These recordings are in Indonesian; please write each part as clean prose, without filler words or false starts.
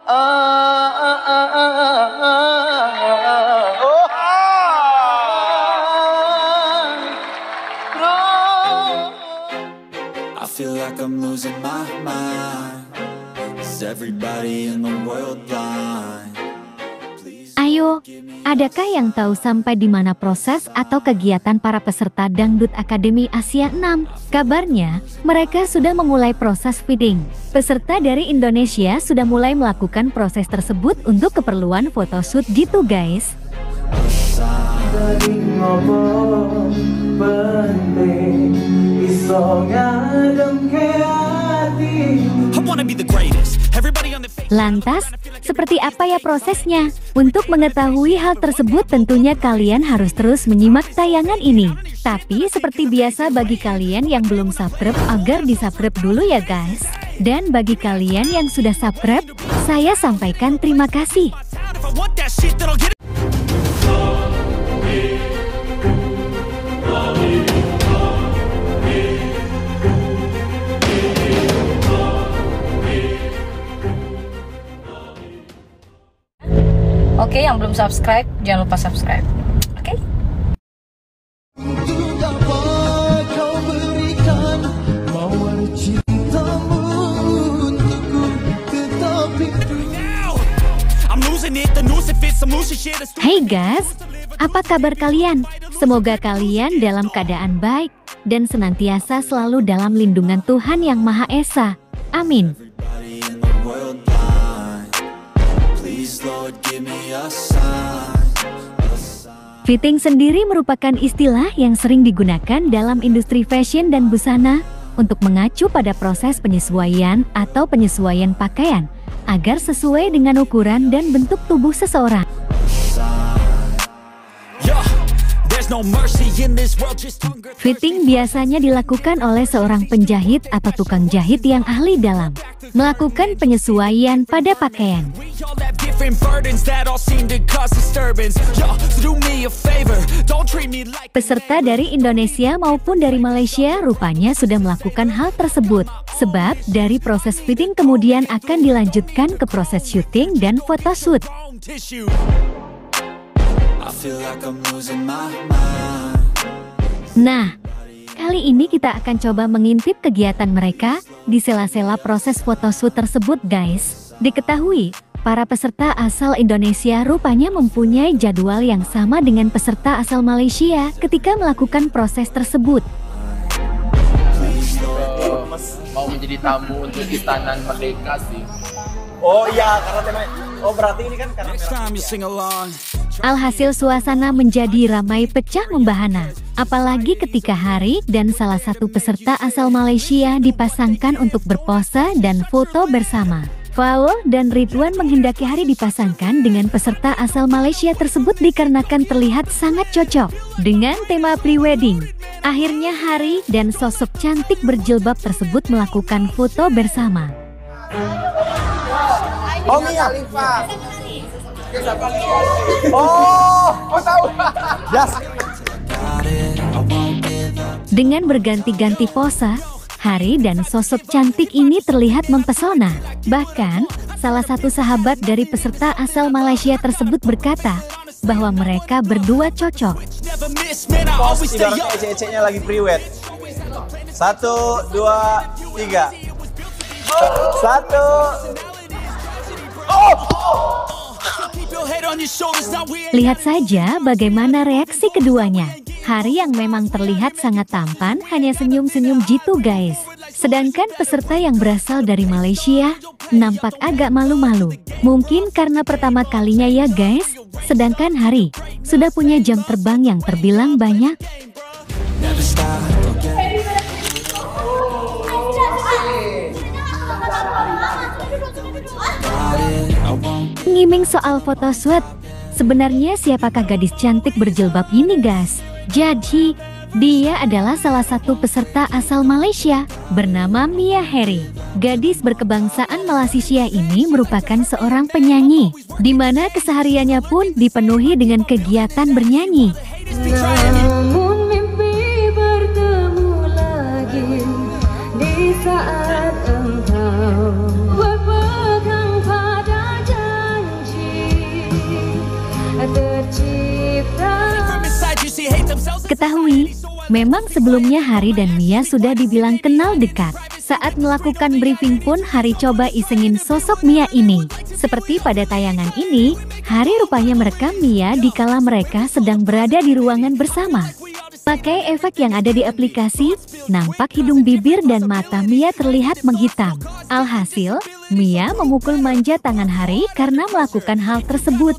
I feel like I'm losing my mind. Is everybody in the world blind? Ayo, adakah yang tahu sampai di mana proses atau kegiatan para peserta Dangdut Akademi Asia 6? Kabarnya, mereka sudah memulai proses fitting. Peserta dari Indonesia sudah mulai melakukan proses tersebut untuk keperluan photoshoot gitu guys. Lantas, seperti apa ya prosesnya? Untuk mengetahui hal tersebut tentunya kalian harus terus menyimak tayangan ini. Tapi seperti biasa bagi kalian yang belum subscribe agar di-subscribe dulu ya guys. Dan bagi kalian yang sudah subscribe, saya sampaikan terima kasih. Oke, yang belum subscribe, jangan lupa subscribe. Oke? Hey guys, apa kabar kalian? Semoga kalian dalam keadaan baik dan senantiasa selalu dalam lindungan Tuhan Yang Maha Esa. Amin. Fitting sendiri merupakan istilah yang sering digunakan dalam industri fashion dan busana untuk mengacu pada proses penyesuaian atau penyesuaian pakaian agar sesuai dengan ukuran dan bentuk tubuh seseorang. Fitting biasanya dilakukan oleh seorang penjahit atau tukang jahit yang ahli dalam melakukan penyesuaian pada pakaian. Peserta dari Indonesia maupun dari Malaysia rupanya sudah melakukan hal tersebut. Sebab dari proses fitting kemudian akan dilanjutkan ke proses syuting dan photoshoot. Nah, kali ini kita akan coba mengintip kegiatan mereka di sela-sela proses photoshoot tersebut guys. Diketahui, para peserta asal Indonesia rupanya mempunyai jadwal yang sama dengan peserta asal Malaysia ketika melakukan proses tersebut. Mau menjadi tamu untuk Istana Merdeka sih. Oh iya, karena temanya. Oh berarti ini kan karena Alhasil suasana menjadi ramai pecah membahana. Apalagi ketika Hari dan salah satu peserta asal Malaysia dipasangkan untuk berpose dan foto bersama. Faul dan Ridwan menghendaki Hari dipasangkan dengan peserta asal Malaysia tersebut dikarenakan terlihat sangat cocok dengan tema pre-wedding. Akhirnya Hari dan sosok cantik berjilbab tersebut melakukan foto bersama. Oh Mia. Oh tahu. Yes. Dengan berganti-ganti pose, Hari dan sosok cantik ini terlihat mempesona. Bahkan, salah satu sahabat dari peserta asal Malaysia tersebut berkata bahwa mereka berdua cocok. Pos ibaratnya ece-ecenya lagi pre-wed. 1, 2, 3. 1. Lihat saja bagaimana reaksi keduanya. Hari yang memang terlihat sangat tampan hanya senyum-senyum gitu guys. Sedangkan peserta yang berasal dari Malaysia nampak agak malu-malu. Mungkin karena pertama kalinya ya guys. Sedangkan Hari sudah punya jam terbang yang terbilang banyak. Ngiming soal photoshoot. Sebenarnya siapakah gadis cantik berjilbab ini guys? Jadi, dia adalah salah satu peserta asal Malaysia bernama Mia Harry. Gadis berkebangsaan Malaysia ini merupakan seorang penyanyi, di mana kesehariannya pun dipenuhi dengan kegiatan bernyanyi. Namun mimpi bertemu lagi di saat engkau berpegang pada Ketahui, memang sebelumnya Hari dan Mia sudah dibilang kenal dekat. Saat melakukan briefing pun Hari coba isengin sosok Mia ini. Seperti pada tayangan ini, Hari rupanya merekam Mia dikala mereka sedang berada di ruangan bersama. Pakai efek yang ada di aplikasi, nampak hidung, bibir, dan mata Mia terlihat menghitam. Alhasil, Mia memukul manja tangan Hari karena melakukan hal tersebut.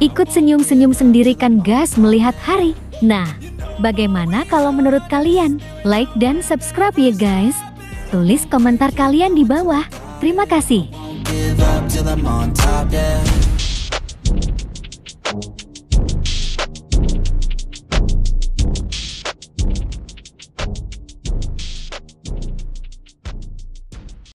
Ikut senyum-senyum sendiri kan gas melihat Hari. Nah, bagaimana kalau menurut kalian? Like dan subscribe ya guys. Tulis komentar kalian di bawah. Terima kasih.